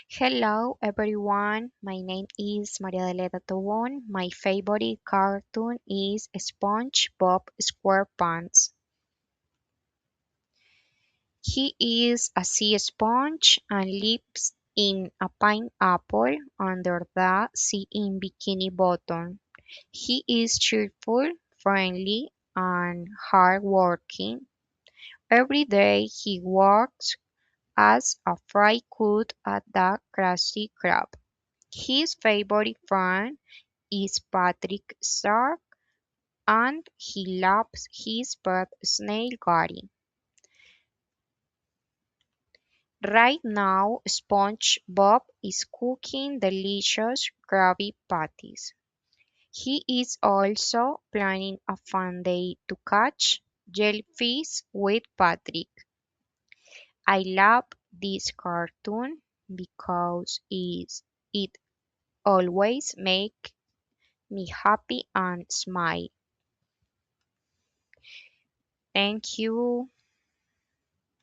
Hello everyone, my name is Maria Deleta Tobon. My favorite cartoon is SpongeBob SquarePants. He is a sea sponge and lives in a pineapple under the sea in Bikini Bottom. He is cheerful, friendly, and hardworking. Every day he works as a fry cook at the Krusty Krab. His favorite friend is Patrick Star, and he loves his pet snail Gary. Right now, SpongeBob is cooking delicious Krabby Patties. He is also planning a fun day to catch jellyfish with Patrick. I love this cartoon because it always makes me happy and smile. Thank you.